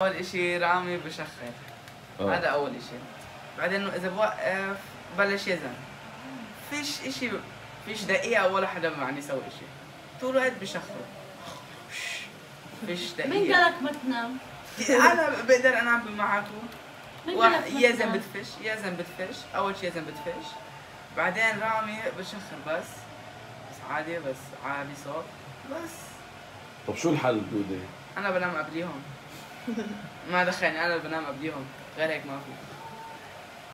اول اشي رامي بشخر. هذا اول اشي. بعدين انه اذا بوقف بلش يزن. فيش اشي، فيش دقيقة ولا حدا معني يسوي اشي، طول الوقت بشخر. فيش دقيقة. مين قالك ما تنام؟ انا بقدر انام معكم. مين قالك ما يزن تنام؟ بدفش، يزن بدفش، اول شي يزن بدفش. بعدين رامي بشخر بس عادي، بس عالي صوت بس. طب شو الحل دودي؟ انا بنام قبليهم. ما دخلني، انا بنام قبليهم، غير هيك ما في.